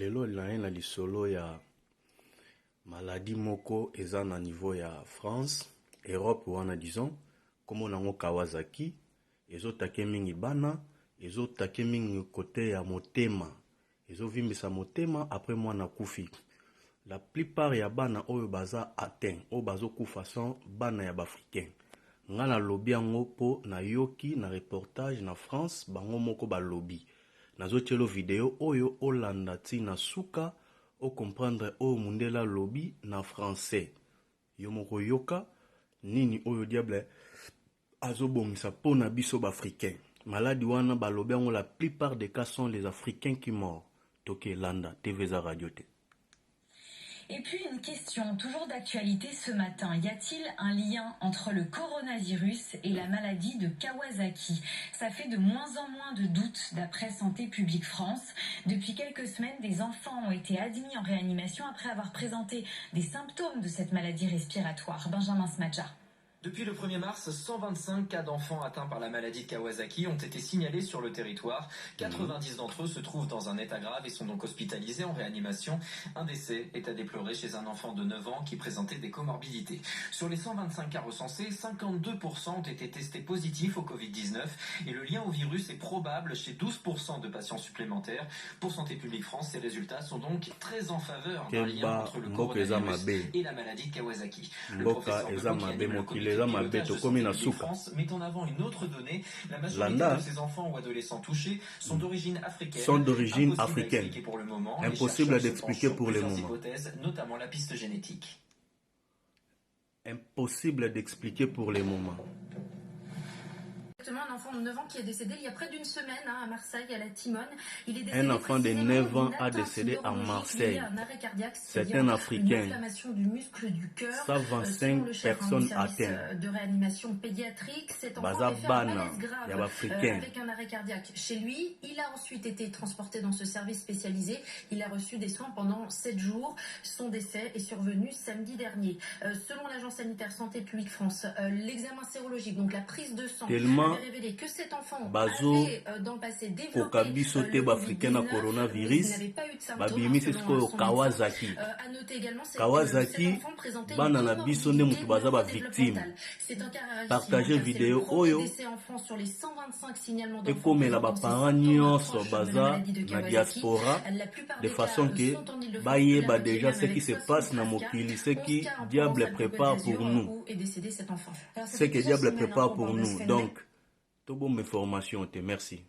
lelo na lisolo ya maladie moko eza na niveau ya France, Europe wana disons, comme nango Kawasaki, ezotake mingi bana, ezotake mingi côté ya motema, ezovimbisa motema après mwana kufi. La plupart ya bana oyo baza atteint, oyo bazo kufa son bana ya bafricain. Nga na lobby yango po na yoki na reportage na France bango moko ba lobby. Nazo tshelo video oyo olanda ti na suka o comprendre oyo mundela lobby na français. Yo moko yoka nini oyo diable azo bongisa po na biso bafricain. Maladi wana ba lobby yango la plupart des cas sont les Africains qui meurent. Toke landa TVza Radio T. Et puis une question, toujours d'actualité ce matin. Y a-t-il un lien entre le coronavirus et la maladie de Kawasaki? Ça fait de moins en moins de doutes d'après Santé publique France. Depuis quelques semaines, des enfants ont été admis en réanimation après avoir présenté des symptômes de cette maladie respiratoire. Benjamin Smadja. Depuis le 1er mars, 125 cas d'enfants atteints par la maladie de Kawasaki ont été signalés sur le territoire. 90 d'entre eux se trouvent dans un état grave et sont donc hospitalisés en réanimation. Un décès est à déplorer chez un enfant de 9 ans qui présentait des comorbidités. Sur les 125 cas recensés, 52% ont été testés positifs au Covid-19 et le lien au virus est probable chez 12% de patients supplémentaires. Pour Santé publique France, ces résultats sont donc très en faveur d'un lien entre le coronavirus et la maladie de Kawasaki. Le professeur France met en avant une autre donnée. La majorité de ces enfants ou adolescents touchés sont d'origine africaine. Impossible d'expliquer pour le moment. Hypothèses, notamment la piste génétique. Impossible d'expliquer pour le moment. Un enfant de 9 ans qui est décédé il y a près d'une semaine à Marseille, à la Timone. Il est décédé, un enfant de 9 ans a décédé à Marseille. C'est un Africain. 125 personnes atteintes. De réanimation pédiatrique. Cet enfant a fait un malaise grave avec un arrêt cardiaque chez lui. Il a ensuite été transporté dans ce service spécialisé. Il a reçu des soins pendant 7 jours. Son décès est survenu samedi dernier. Selon l'agence sanitaire Santé publique France, l'examen sérologique, donc la prise de sang, révélé que cet enfant avait dans le passé développé le coronavirus, n'avait pas eu de symptômes selon son Kawasaki. À noter également Kawasaki, bana na biso nde mutu baza ba victime. Partagez vidéo oyo et comme la ba parents nyonso baza na diaspora de façon que bayeba déjà ce qui se passe na mokili, ce qui diable prépare pour nous. Ce que diable prépare pour nous. Donc, tout bon mes formations, merci.